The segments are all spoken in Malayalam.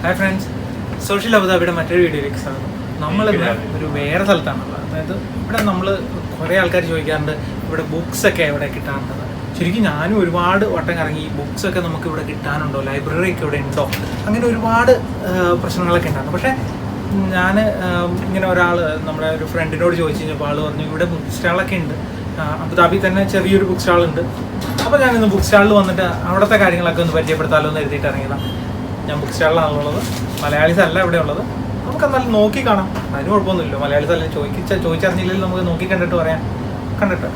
ഹായ് ഫ്രണ്ട്സ്, സോഷ്യൽ അബുദാബിയുടെ മറ്റൊരു വീഡിയോയിലേക്ക് സ്വാഗതം. നമ്മളിവിടെ ഒരു വേറെ സ്ഥലത്താണുള്ളത്. അതായത് ഇവിടെ നമ്മൾ കുറേ ആൾക്കാർ ചോദിക്കാറുണ്ട് ഇവിടെ ബുക്സൊക്കെ എവിടെ കിട്ടാറുണ്ടെന്ന്. ശരിക്കും ഞാനും ഒരുപാട് വട്ടം കറങ്ങി ബുക്സൊക്കെ നമുക്ക് ഇവിടെ കിട്ടാനുണ്ടോ, ലൈബ്രറി ഒക്കെ ഇവിടെ ഉണ്ടോ, അങ്ങനെ ഒരുപാട് പ്രശ്നങ്ങളൊക്കെ ഉണ്ടായിരുന്നു. പക്ഷേ ഞാൻ ഇങ്ങനെ ഒരാൾ നമ്മുടെ ഒരു ഫ്രണ്ടിനോട് ചോദിച്ചു കഴിഞ്ഞപ്പോൾ ആൾ പറഞ്ഞു ഇവിടെ ബുക്ക് സ്റ്റാളൊക്കെ ഉണ്ട്, അബുദാബി തന്നെ ചെറിയൊരു ബുക്ക് സ്റ്റാളുണ്ട്. അപ്പോൾ ഞാനിന്ന് ബുക്ക് സ്റ്റാളിൽ വന്നിട്ട് അവിടുത്തെ കാര്യങ്ങളൊക്കെ ഒന്ന് പരിചയപ്പെടുത്താമല്ലോ എന്ന് എഴുതിയിട്ട് ഇറങ്ങിയതാണ്. ഞാൻ ബുക്ക് സ്റ്റാളിലാണുള്ളത്, മലയാളീസ് അല്ല ഇവിടെ ഉള്ളത്. നമുക്ക് എന്നാലും നോക്കി കാണാം, അതിന് കുഴപ്പമൊന്നുമില്ല. മലയാളീസ് അല്ല ചോദിച്ചറിഞ്ഞില്ലെങ്കിൽ നമുക്ക് നോക്കി കണ്ടിട്ട് പറയാം. കണ്ടിട്ട്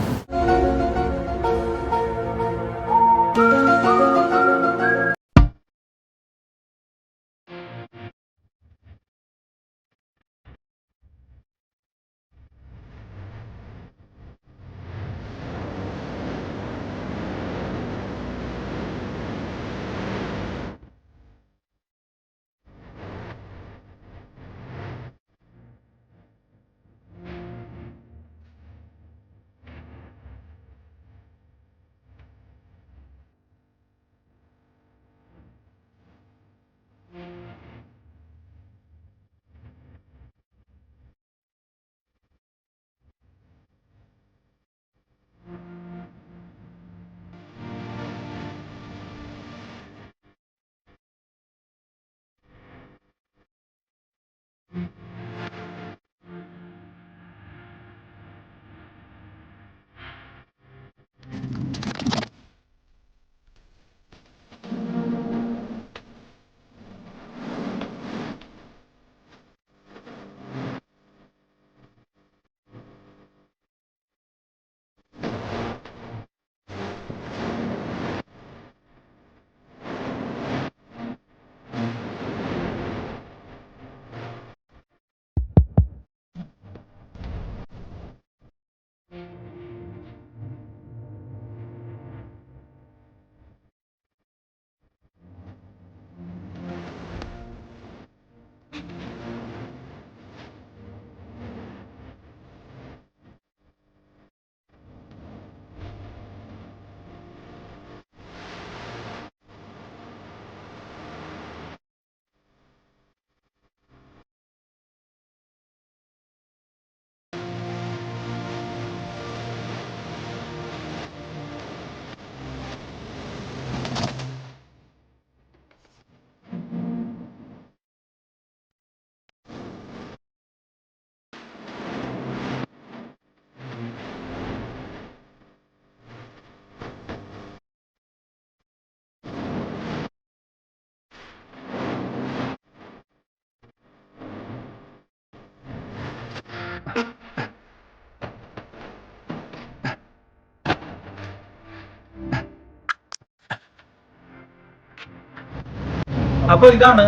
അപ്പോൾ ഇതാണ്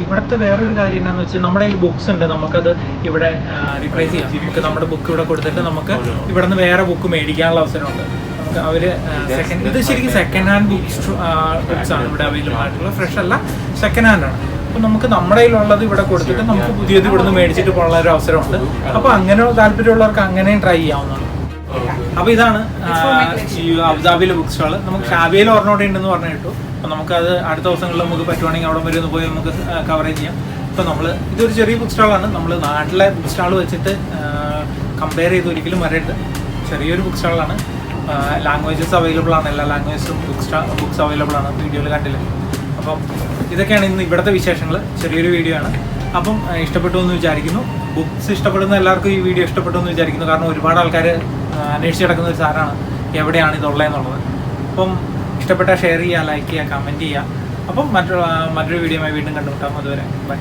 ഇവിടുത്തെ വേറൊരു കാര്യം എന്താണെന്ന് വെച്ചാൽ നമ്മുടെ ഈ ബുക്സ് ഉണ്ട്, നമുക്കത് ഇവിടെ റീപ്ലേസ് ചെയ്യാം. നമുക്ക് നമ്മുടെ ബുക്ക് ഇവിടെ കൊടുത്തിട്ട് നമുക്ക് ഇവിടെ നിന്ന് വേറെ ബുക്ക് മേടിക്കാനുള്ള അവസരമുണ്ട്. നമുക്ക് അവര് ഇത് ശരിക്കും സെക്കൻഡ് ഹാൻഡ് ബുക്സ് ആണ് ഇവിടെ അവൈലബിൾ ആയിട്ടുള്ളത്. ഫ്രഷ് അല്ല, സെക്കൻഡ് ഹാൻഡ് ആണ്. അപ്പോൾ നമുക്ക് നമ്മുടെ കയ്യിലുള്ളത് ഇവിടെ കൊടുത്തിട്ട് നമുക്ക് പുതിയത് ഇവിടുന്ന് മേടിച്ചിട്ട് പോകാനുള്ള ഒരു അവസരമുണ്ട്. അപ്പോൾ അങ്ങനെ താല്പര്യമുള്ളവർക്ക് അങ്ങനെയും ട്രൈ ചെയ്യാവുന്നതാണ്. അപ്പോൾ ഇതാണ് ഈ അബുദാബിയിലെ ബുക്ക് സ്റ്റാൾ. നമുക്ക് ഷാബിയയിൽ ഒരെണ്ണോടെ ഉണ്ടെന്ന് പറഞ്ഞു കേട്ടു. അപ്പോൾ നമുക്കത് അടുത്ത ദിവസങ്ങളിൽ നമുക്ക് പറ്റുവാണെങ്കിൽ അവിടെ വരെ ഒന്ന് പോയി നമുക്ക് കവറേജ് ചെയ്യാം. ഇപ്പോൾ ഇതൊരു ചെറിയ ബുക്ക് സ്റ്റാളാണ്. നമ്മൾ നാട്ടിലെ ബുക്ക് സ്റ്റാൾ വെച്ചിട്ട് കമ്പയർ ചെയ്ത് ഒരിക്കലും വരരുത്. ചെറിയൊരു ബുക്ക് സ്റ്റാളാണ്. ലാംഗ്വേജസ് അവൈലബിൾ ആണ്, എല്ലാ ലാംഗ്വേജസും ബുക്സ് അവൈലബിൾ ആണ്. വീഡിയോയിൽ കണ്ടില്ല. അപ്പം ഇതൊക്കെയാണ് ഇന്ന് ഇവിടുത്തെ വിശേഷങ്ങൾ. ചെറിയൊരു വീഡിയോ ആണ്. അപ്പം ഇഷ്ടപ്പെട്ടു എന്ന് വിചാരിക്കുന്നു. ബുക്സ് ഇഷ്ടപ്പെടുന്ന എല്ലാവർക്കും ഈ വീഡിയോ ഇഷ്ടപ്പെട്ടു എന്ന് വിചാരിക്കുന്നു. കാരണം ഒരുപാട് ആൾക്കാർ അന്വേഷിച്ച് കിടക്കുന്ന ഒരു സാധനമാണ് എവിടെയാണ് ഇതുള്ളതെന്നുള്ളത്. അപ്പം ഇഷ്ടപ്പെട്ടാൽ ഷെയർ ചെയ്യുക, ലൈക്ക് ചെയ്യുക, കമൻറ്റ് ചെയ്യുക. അപ്പം മറ്റൊരു വീഡിയോയുമായി വീണ്ടും കണ്ടുമുട്ടാം. അതുവരെ ബൈ.